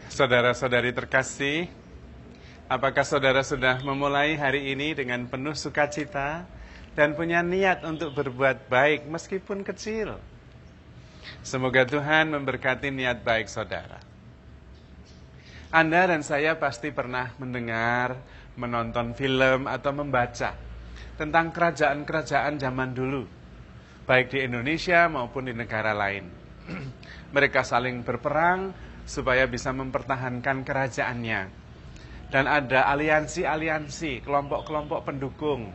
Saudara-saudari terkasih, apakah saudara sudah memulai hari ini dengan penuh sukacita dan punya niat untuk berbuat baik meskipun kecil? Semoga Tuhan memberkati niat baik saudara. Anda dan saya pasti pernah mendengar, menonton film atau membaca tentang kerajaan-kerajaan zaman dulu, baik di Indonesia maupun di negara lain. Mereka saling berperang supaya bisa mempertahankan kerajaannya. Dan ada aliansi-aliansi, kelompok-kelompok pendukung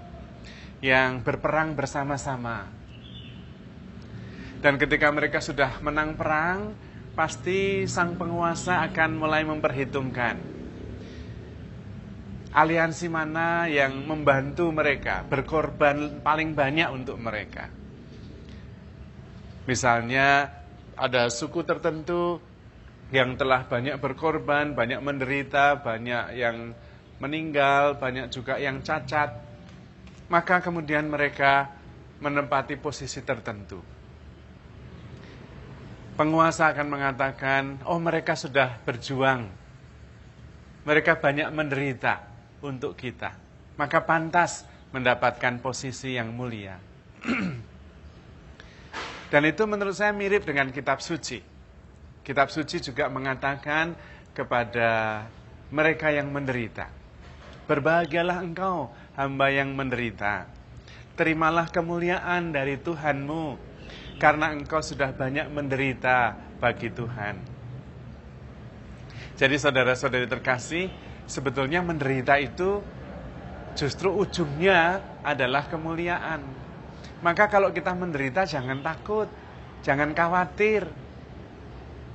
yang berperang bersama-sama. Dan ketika mereka sudah menang perang, pasti sang penguasa akan mulai memperhitungkan aliansi mana yang membantu mereka, berkorban paling banyak untuk mereka. Misalnya ada suku tertentu yang telah banyak berkorban, banyak menderita, banyak yang meninggal, banyak juga yang cacat. Maka kemudian mereka menempati posisi tertentu. Penguasa akan mengatakan, oh mereka sudah berjuang. Mereka banyak menderita untuk kita. Maka pantas mendapatkan posisi yang mulia. Dan itu menurut saya mirip dengan kitab suci. Kitab suci juga mengatakan kepada mereka yang menderita, berbahagialah engkau, hamba yang menderita. Terimalah kemuliaan dari Tuhanmu, karena engkau sudah banyak menderita bagi Tuhan. Jadi saudara-saudari terkasih, sebetulnya menderita itu justru ujungnya adalah kemuliaan. Maka kalau kita menderita jangan takut, jangan khawatir.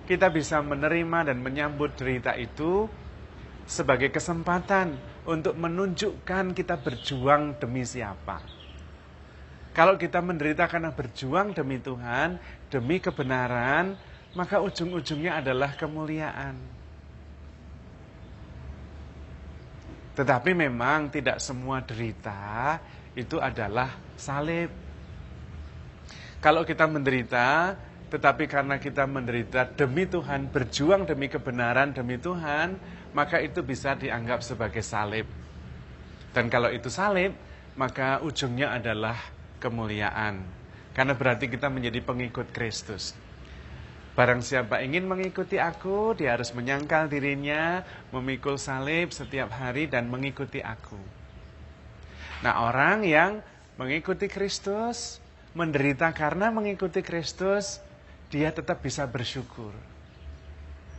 Kita bisa menerima dan menyambut derita itu sebagai kesempatan untuk menunjukkan kita berjuang demi siapa. Kalau kita menderita karena berjuang demi Tuhan, demi kebenaran, maka ujung-ujungnya adalah kemuliaan. Tetapi memang tidak semua derita itu adalah salib. Kalau kita menderita, tetapi karena kita menderita demi Tuhan, berjuang demi kebenaran demi Tuhan, maka itu bisa dianggap sebagai salib. Dan kalau itu salib, maka ujungnya adalah kemuliaan. Karena berarti kita menjadi pengikut Kristus. Barang siapa ingin mengikuti aku, dia harus menyangkal dirinya, memikul salib setiap hari dan mengikuti aku. Nah, orang yang mengikuti Kristus, menderita karena mengikuti Kristus, dia tetap bisa bersyukur.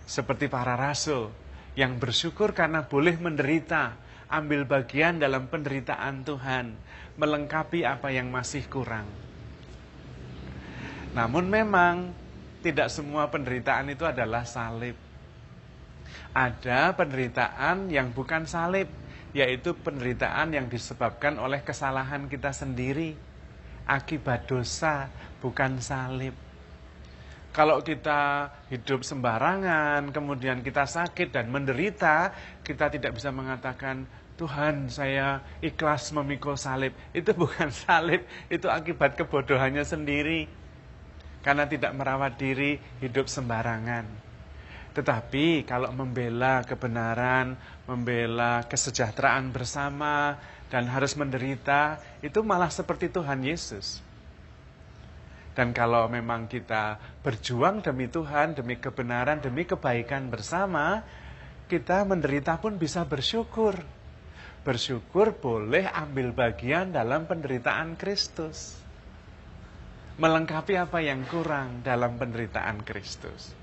Seperti para rasul yang bersyukur karena boleh menderita, ambil bagian dalam penderitaan Tuhan, melengkapi apa yang masih kurang. Namun memang tidak semua penderitaan itu adalah salib. Ada penderitaan yang bukan salib, yaitu penderitaan yang disebabkan oleh kesalahan kita sendiri, akibat dosa, bukan salib. Kalau kita hidup sembarangan, kemudian kita sakit dan menderita, kita tidak bisa mengatakan, Tuhan saya ikhlas memikul salib. Itu bukan salib, itu akibat kebodohannya sendiri. Karena tidak merawat diri, hidup sembarangan. Tetapi kalau membela kebenaran, membela kesejahteraan bersama, dan harus menderita, itu malah seperti Tuhan Yesus. Dan kalau memang kita berjuang demi Tuhan, demi kebenaran, demi kebaikan bersama, kita menderita pun bisa bersyukur. Bersyukur boleh ambil bagian dalam penderitaan Kristus. Melengkapi apa yang kurang dalam penderitaan Kristus.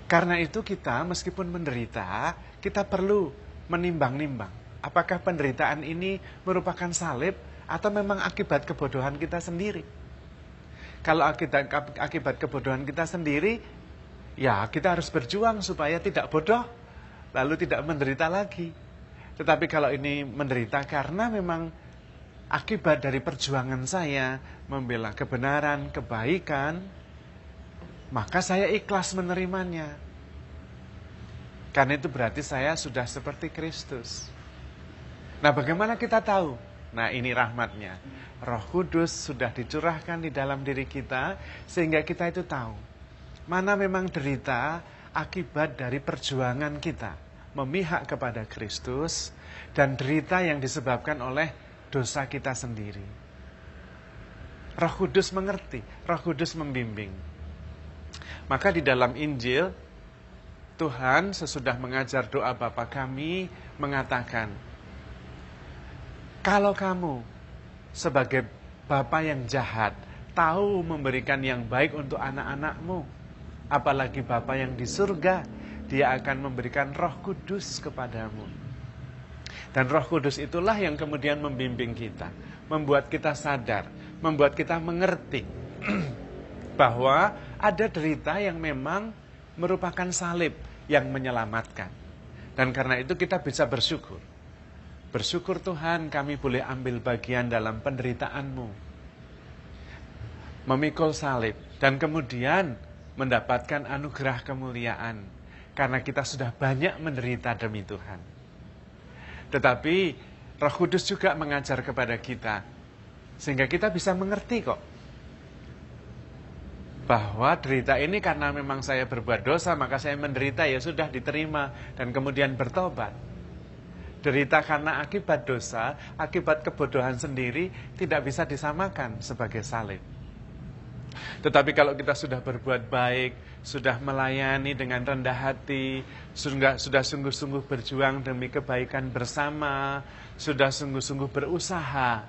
Karena itu kita meskipun menderita, kita perlu menimbang-nimbang. Apakah penderitaan ini merupakan salib atau memang akibat kebodohan kita sendiri? Kalau akibat kebodohan kita sendiri, ya kita harus berjuang supaya tidak bodoh, lalu tidak menderita lagi. Tetapi kalau ini menderita karena memang akibat dari perjuangan saya membela kebenaran, kebaikan, maka saya ikhlas menerimanya. Karena itu berarti saya sudah seperti Kristus. Nah, bagaimana kita tahu? Nah, ini rahmatnya. Roh Kudus sudah dicurahkan di dalam diri kita, sehingga kita itu tahu mana memang derita akibat dari perjuangan kita memihak kepada Kristus dan derita yang disebabkan oleh dosa kita sendiri. Roh Kudus mengerti, Roh Kudus membimbing. Maka di dalam Injil, Tuhan sesudah mengajar doa Bapa kami mengatakan, kalau kamu sebagai Bapa yang jahat tahu memberikan yang baik untuk anak-anakmu, apalagi Bapa yang di surga, Dia akan memberikan Roh Kudus kepadamu. Dan Roh Kudus itulah yang kemudian membimbing kita, membuat kita sadar, membuat kita mengerti bahwa ada derita yang memang merupakan salib yang menyelamatkan. Dan karena itu kita bisa bersyukur. Bersyukur Tuhan, kami boleh ambil bagian dalam penderitaanmu, memikul salib, dan kemudian mendapatkan anugerah kemuliaan. Karena kita sudah banyak menderita demi Tuhan. Tetapi Roh Kudus juga mengajar kepada kita, sehingga kita bisa mengerti kok, bahwa derita ini karena memang saya berbuat dosa, maka saya menderita, ya sudah diterima, dan kemudian bertobat. Derita karena akibat dosa, akibat kebodohan sendiri, tidak bisa disamakan sebagai salib. Tetapi kalau kita sudah berbuat baik, sudah melayani dengan rendah hati, sudah sungguh-sungguh berjuang demi kebaikan bersama, sudah sungguh-sungguh berusaha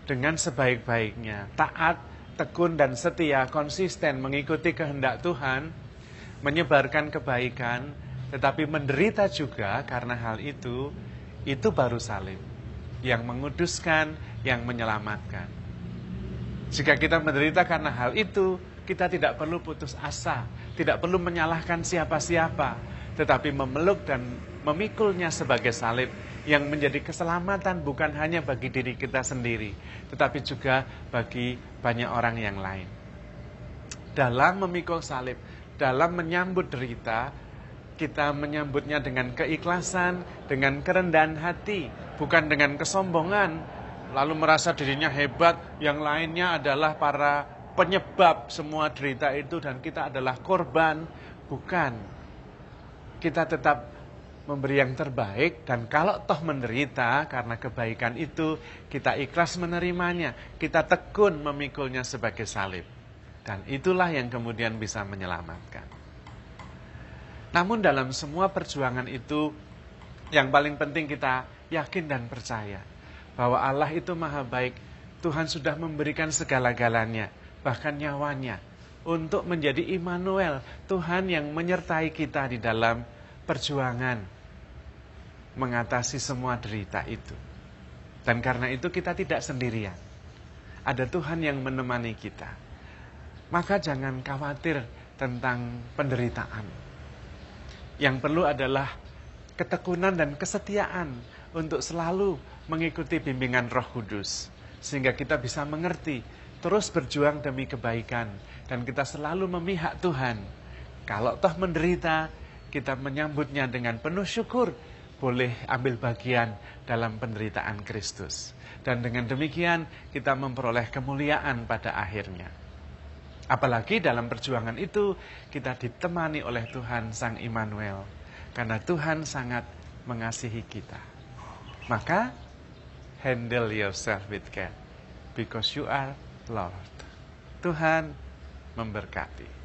dengan sebaik-baiknya, taat, tekun dan setia, konsisten mengikuti kehendak Tuhan, menyebarkan kebaikan, tetapi menderita juga karena hal itu baru salib yang menguduskan, yang menyelamatkan. Jika kita menderita karena hal itu, kita tidak perlu putus asa, tidak perlu menyalahkan siapa-siapa, tetapi memeluk dan memikulnya sebagai salib yang menjadi keselamatan bukan hanya bagi diri kita sendiri, tetapi juga bagi banyak orang yang lain. Dalam memikul salib, dalam menyambut derita, kita menyambutnya dengan keikhlasan, dengan kerendahan hati, bukan dengan kesombongan, lalu merasa dirinya hebat, yang lainnya adalah para penyebab semua derita itu dan kita adalah korban. Bukan. Kita tetap memberi yang terbaik, dan kalau toh menderita karena kebaikan itu, kita ikhlas menerimanya, kita tekun memikulnya sebagai salib. Dan itulah yang kemudian bisa menyelamatkan. Namun dalam semua perjuangan itu, yang paling penting kita yakin dan percaya bahwa Allah itu maha baik. Tuhan sudah memberikan segala-galanya, bahkan nyawanya, untuk menjadi Immanuel, Tuhan yang menyertai kita di dalam perjuangan mengatasi semua derita itu. Dan karena itu kita tidak sendirian. Ada Tuhan yang menemani kita. Maka jangan khawatir tentang penderitaan. Yang perlu adalah ketekunan dan kesetiaan untuk selalu mengikuti bimbingan Roh Kudus. Sehingga kita bisa mengerti, terus berjuang demi kebaikan. Dan kita selalu memihak Tuhan. Kalau toh menderita, kita menyambutnya dengan penuh syukur. Boleh ambil bagian dalam penderitaan Kristus. Dan dengan demikian kita memperoleh kemuliaan pada akhirnya. Apalagi dalam perjuangan itu kita ditemani oleh Tuhan Sang Immanuel. Karena Tuhan sangat mengasihi kita. Maka handle yourself with care. Because you are loved. Tuhan memberkati.